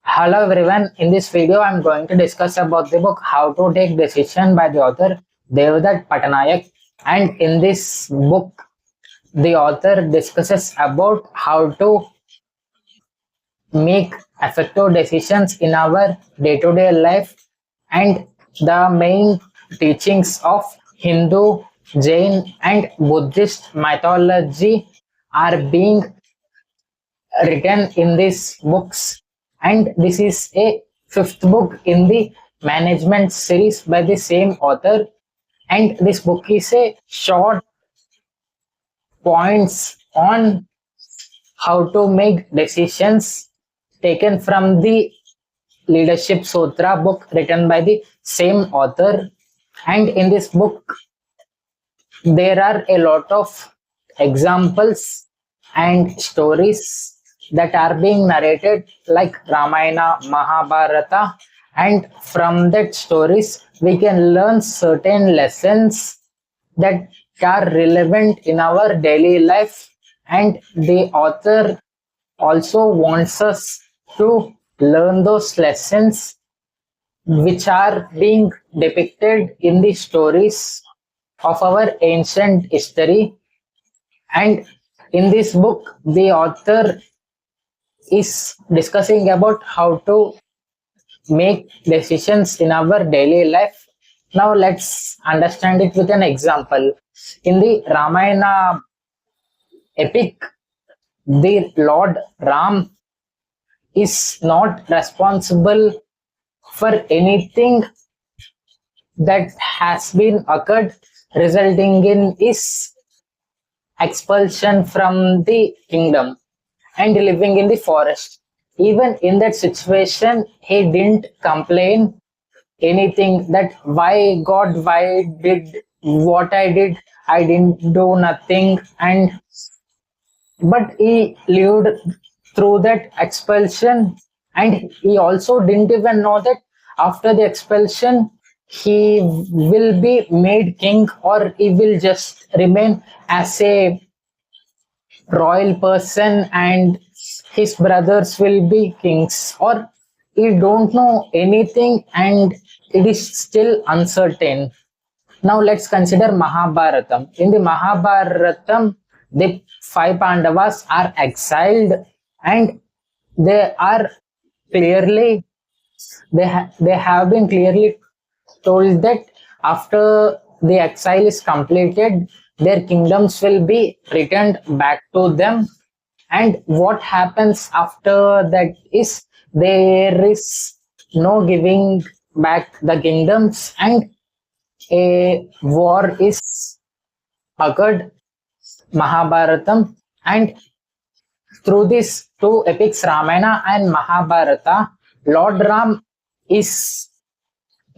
Hello everyone, in this video I'm going to discuss about the book How to Take Decision by the author Devdutt Pattanaik. And in this book the author discusses about how to make effective decisions in our day-to-day life, and the main teachings of Hindu, Jain and Buddhist mythology are being written in these books, and this is a fifth book in the management series by the same author. And this book is a short points on how to make decisions taken from the leadership sutra book written by the same author. And in this book there are a lot of examples and stories that are being narrated like Ramayana, Mahabharata, and from that stories we can learn certain lessons that are relevant in our daily life. And the author also wants us to learn those lessons which are being depicted in the stories of our ancient history. And in this book the author is discussing about how to make decisions in our daily life. Now let's understand it with an example. In the Ramayana epic, the Lord Ram is not responsible for anything that has been occurred, resulting in his expulsion from the kingdom and living in the forest. Even in that situation, he didn't complain anything that why did what I did? I didn't do nothing, and but he lived through that expulsion, and he also didn't even know that after the expulsion he will be made king, or he will just remain as a royal person and his brothers will be kings, or he don't know anything and it is still uncertain. Now let's consider Mahabharatam. In the Mahabharatam, the five Pandavas are exiled, and they are clearly they have been clearly told that after the exile is completed, their kingdoms will be returned back to them. And what happens after that is there is no giving back the kingdoms, and a war is occurred, Mahabharatam. And through these two epics, Ramayana and Mahabharata, Lord Ram is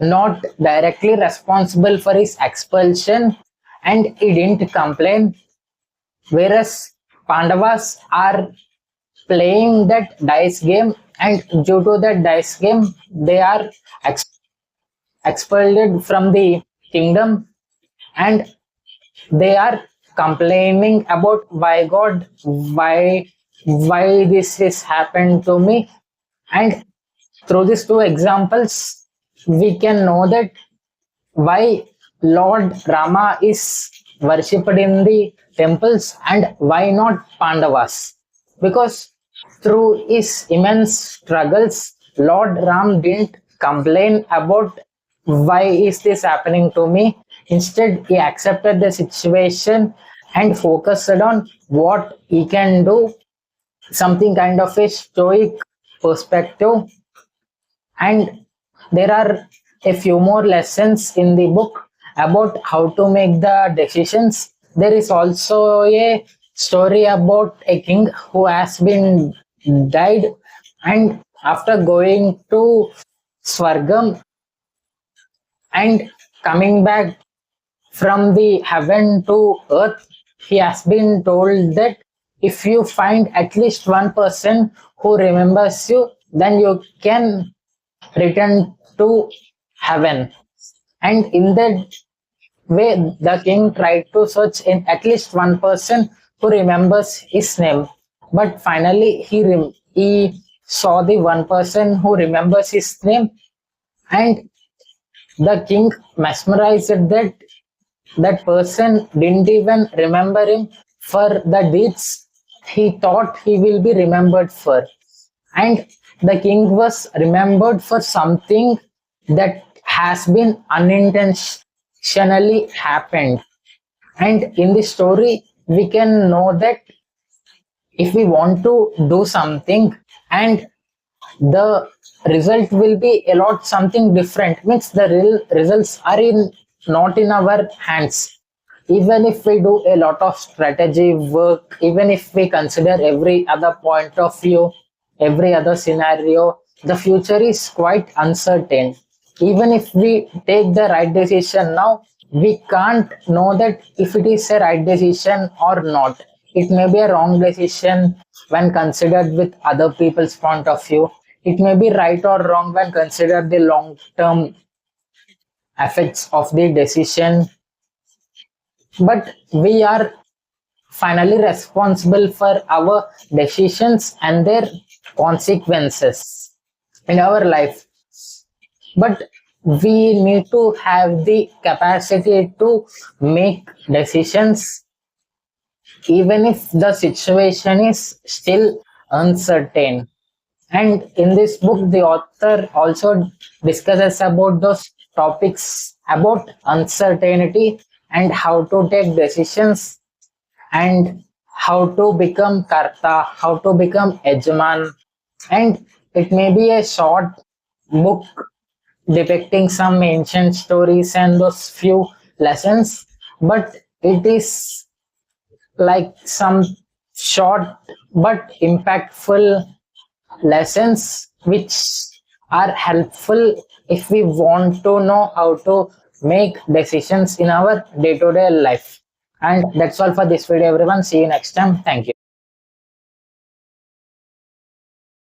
not directly responsible for his expulsion and he didn't complain, whereas Pandavas are playing that dice game, and due to that dice game they are expelled from the kingdom, and they are complaining about why God, why this is happened to me. And through these two examples we can know that why Lord Rama is worshipped in the temples and why not Pandavas. Because through his immense struggles, Lord Ram didn't complain about why is this happening to me. Instead, he accepted the situation and focused on what he can do, something kind of a stoic perspective. And there are a few more lessons in the book about how to make the decisions. There is also a story about a king who has been died, and after going to Swargam and coming back from the heaven to earth, he has been told that if you find at least one person who remembers you, then you can return to heaven. And in that way, the king tried to search in at least one person who remembers his name. But finally, he saw the one person who remembers his name, and the king mesmerized that that person didn't even remember him for the deeds he thought he will be remembered for. And the king was remembered for something that has been unintentionally happened. And in the story, we can know that if we want to do something and the result will be a lot something different, means the real results are in not in our hands. Even if we do a lot of strategy work, even if we consider every other point of view, every other scenario, the future is quite uncertain. Even if we take the right decision now, we can't know that if it is a right decision or not. It may be a wrong decision when considered with other people's point of view. It may be right or wrong when considered the long term effects of the decision. But we are finally responsible for our decisions and their consequences in our life. But we need to have the capacity to make decisions even if the situation is still uncertain. And in this book, the author also discusses about those topics about uncertainty and how to take decisions and how to become karta, how to become ejman. And it may be a short book depicting some ancient stories and those few lessons, but it is like some short but impactful lessons which are helpful if we want to know how to make decisions in our day-to-day life. And that's all for this video, everyone. See you next time. Thank you.